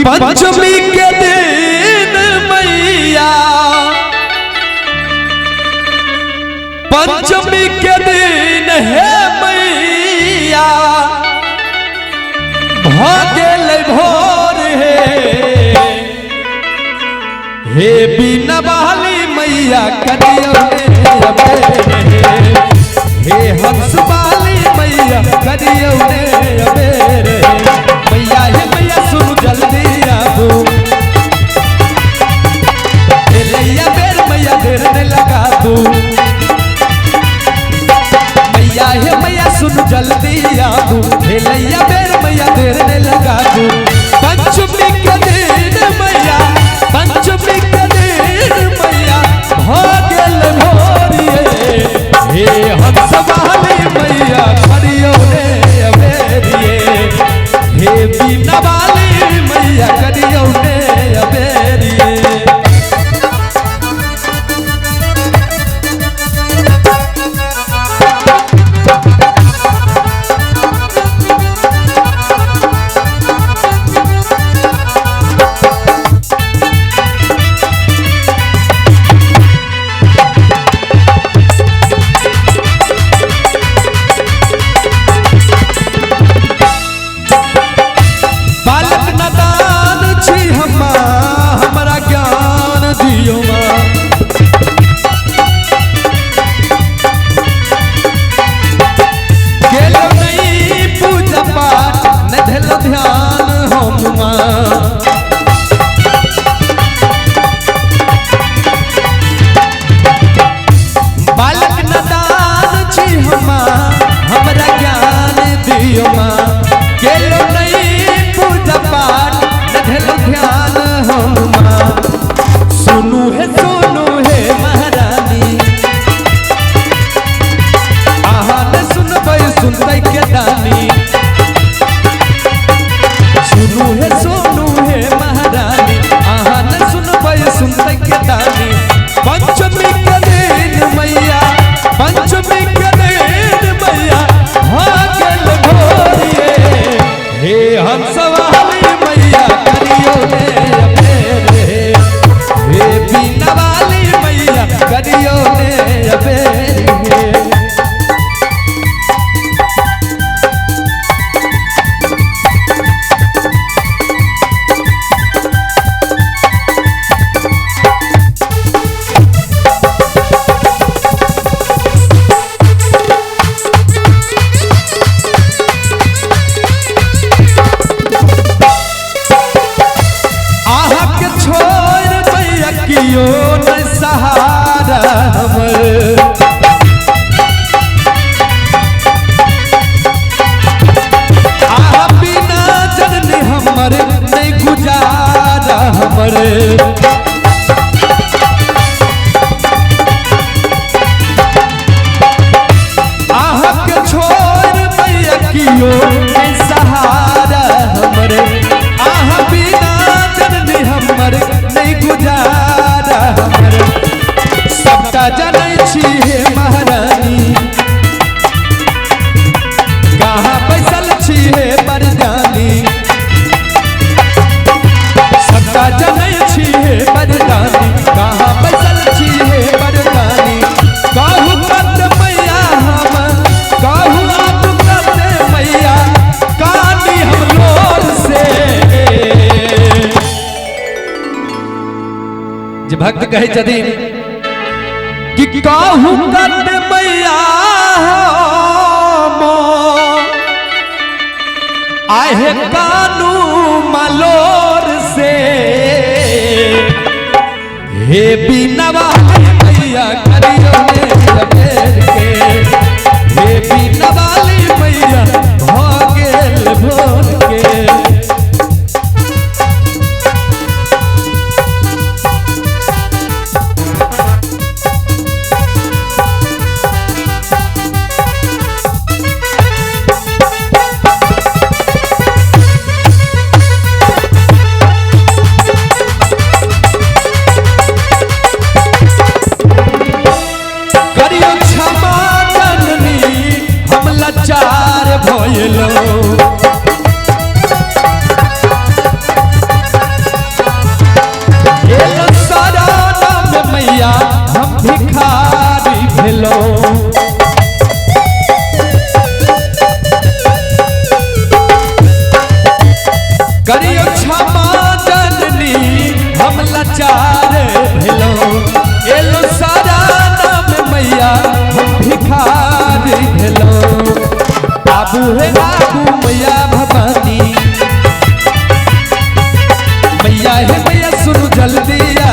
पंचमी के दिन मैया, पंचमी के दिन है मैया, भागेल भोर हे बिना बहाली मैया करियो हे हंस बाली मैया करियो मैया हे मैया सुन जल्दी आबू लैया बेर मैया देर न लगा तू मैया हे मैया सुन जल्दी आबू लैया बेर मैया देर न लगा तू। पंचमी के दिन मैया, पंचमी के दिन मैया भागेल भोरिए हे हंस बहाली मैया करियो अबेरिए हे बिना बाली मैया करियो अबेरिए। पंचमी के दिन मैया, पंचमी के दिन मैया भागेल भोरिए हे हंस बहाली मैया करियो अबेरे हे बिना बाली मैया करियो अबेरे। सहारा हमर आहा बिना जननी हमर नहीं गुजारा हमर आहा के छोड़ मैया कियो नहीं सहारा हमर आहा बिना जननी हमर नहीं गुजारा सबका जनै छी हे महारानी कहाँ बैसल छी हे बरदानी सबका जनै छी हे बरदानी कहाँ बैसल छी हे बरदानी कहू कत मैया हम कहू आप कत मैया कानी हम लोर से जे भक्त कहे छथिन कि कहू कत मैया आहे कानू मलोर से हे बिना बाली मैया करियो अबेर के हे बिना बाली मैया भागेल भोर के। करियो क्षमा जननी हम लाचार भेलो एलो सारा नाम मैया हम भिखारी भेलो आबू हे आबू मैया भवानी मैया हे मैया सुनु जल्दी आ